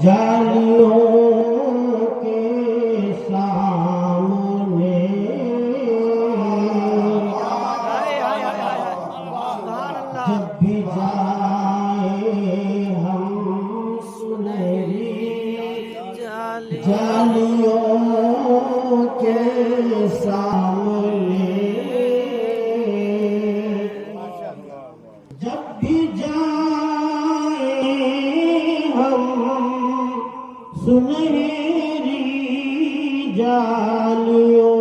جالیوں کے سامنے جب بھی جائیں ہم سنہری جالیوں کے سامنے جب بھی جائیں ہم سنہری جالیوں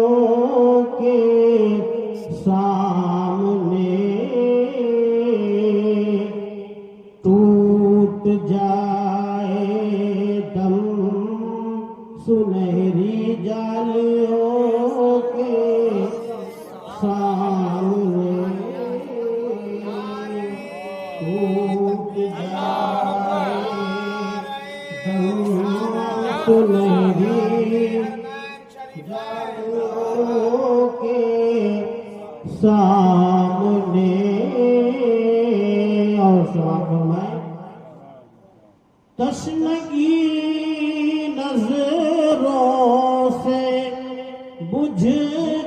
کے سامنے ٹوٹ جائے دم سنہری جالیوں کے سامنے ٹوٹ جائے دم سنہری جالیوں کے سامنے اور سواب میں تشنگی نظروں سے بجھ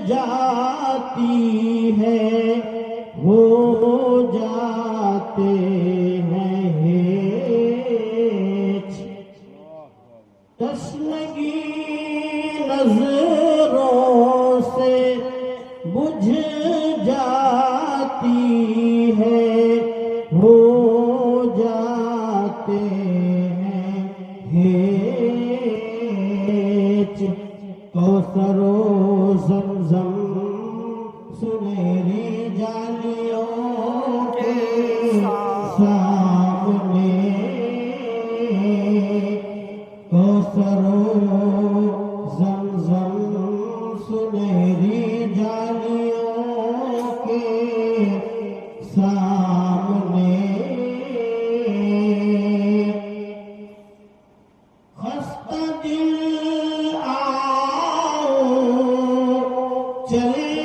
جاتی ہے ہو جاتے ہیں ہیچ تشنگی نظروں سے بجھ جاتی ہے ہو جاتے ہیں ہیچ کوثر و زمزم سنہری جالیوں کے سامنے کوثر و زمزم سنہری جالیوں کے سامنے خستہ دل آؤ چلے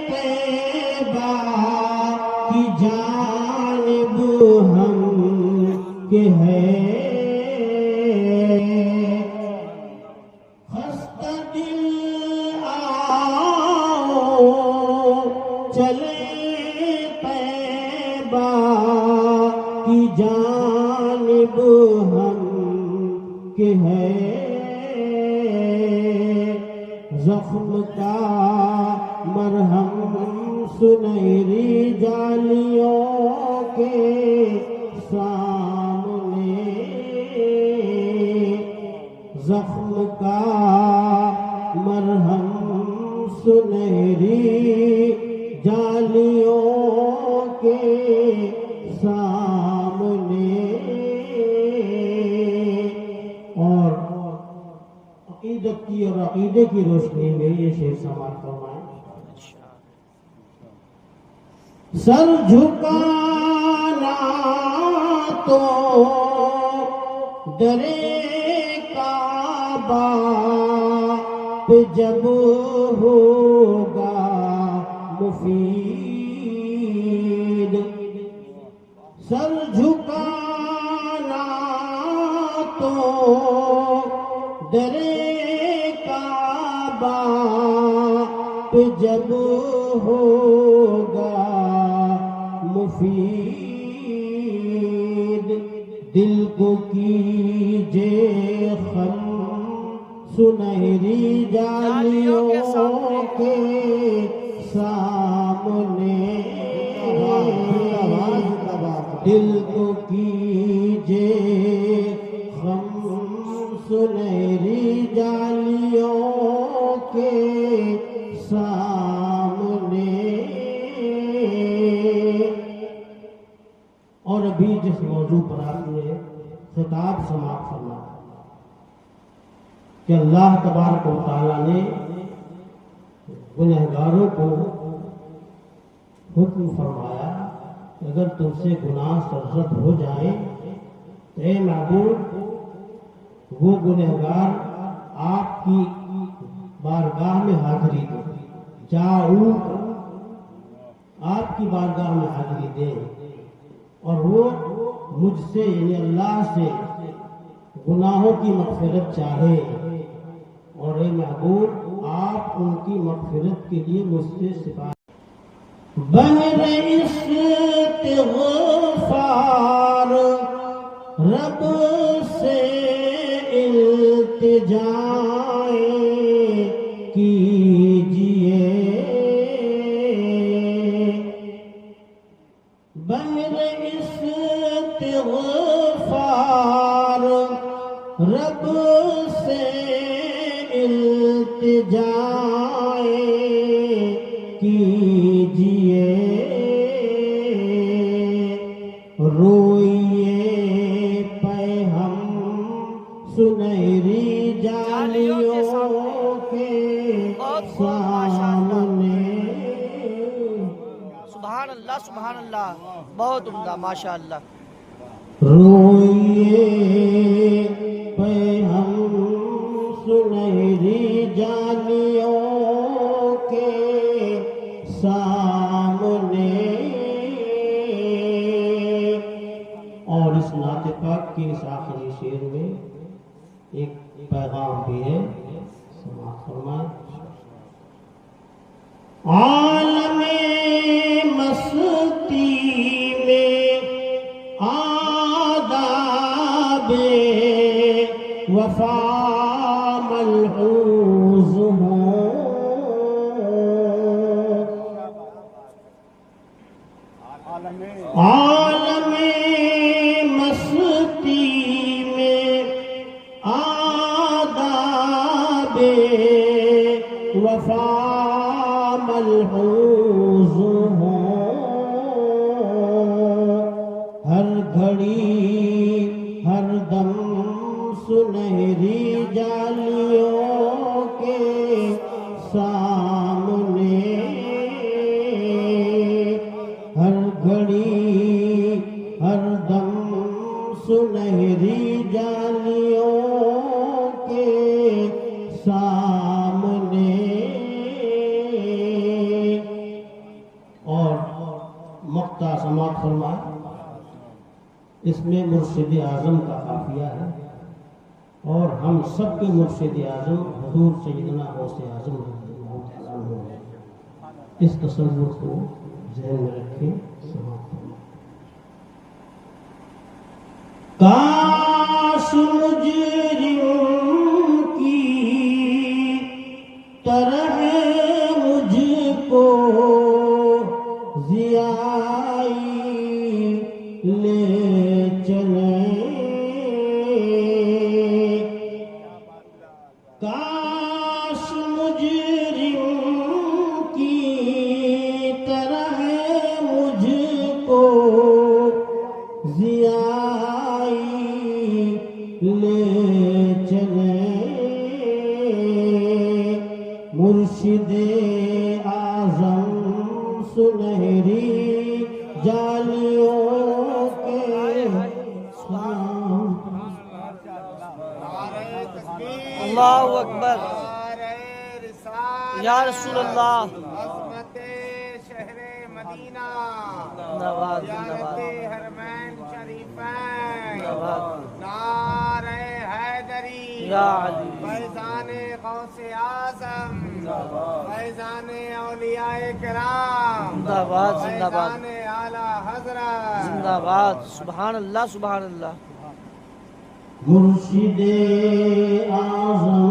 طیبہ کی جانب ہم کہ ہے خستہ دل آؤ چلے طیبہ کی جانب ہم کہ ہے زخم کا مرہم سنہری جالیوں کے سامنے زخم کا مرہم سنہری جالیوں کے سامنے اور عقیدت کی اور عقیدے کی روشنی میں یہ شعر سماعت فرمائیں سر جھکانا تو درے کعبہ پہ جب ہوگا مفید سر جھکانا تو درے کعبہ پہ جب ہوگا مفید دل کو کیجے خم سنہری جالیوں کے سامنے دل کو کیجے خم سنہری جالیوں کے سامنے اور ابھی جس موضوع پر آپ نے خطاب سماعت فرمایا کہ اللہ تبارک و تعالیٰ نے گنہگاروں کو حکم فرمایا کہ اگر تم سے گناہ سرزد ہو جائیں تو اے معبود وہ گنہگار آپ کی بارگاہ میں حاضری دے جاؤ آپ کی بارگاہ میں حاضری دے اور وہ مجھ سے یعنی اللہ سے گناہوں کی مغفرت چاہے، اور اے محبوب آپ ان کی مغفرت کے لیے مجھ سے سفارش بہر استغفار رب سے التجائیں کیجئے، بہر استغفار رب سے التجائیں کیجئے، روئیے پہ ہم سنہری جالیوں کے سامنے، سبحان اللہ سبحان اللہ، بہت عمدہ ماشاء اللہ۔ روئیے پہ ہم سنہری جالیوں کے سامنے، اور اس نعت پاک کے اس آخری شعر میں ایک پیغام بھی ہے، سماعت فرمائیں۔ عالم مستی میں آداب وفا ملحوظ ہوں، عالم مستی میں آداب وفا ملحوظ ہوں، ہر گھڑی ہر دم سنہری جالیوں کے سامنے، ہر گھڑی ہر دم سنہری جالیوں کے سامنے، اور مقطع سماعت فرمائے۔ اس میں مرشد اعظم کا قافیہ ہے، اور ہم سب کے مرشد اعظم حضور سیدنا غوث اعظم رضی اللہ تعالیٰ عنہ ہیں، اس تصور کو ذہن میں رکھیں، سماعت فرمائیں۔ کاش مجرم کی طرح مجھ کو ضیائی لے چلیں، کاش مجرم کی طرح مجھ کو ضیائی لے چلیں، مرشد اعظم سنہری جالیوں کے سامنے، اللہ اکبر یا رسول اللہ، عظمت شہر مدینہ، نواز زیارت حرمین شریفین، نواز نعرہ حیدری، یا علی، فیضان غوث اعظم، فیضان اولیاء کرام، زندہ باد زندہ باد فیضان اعلی حضرت، زندہ باد، سبحان اللہ سبحان اللہ۔ مرشد اعظم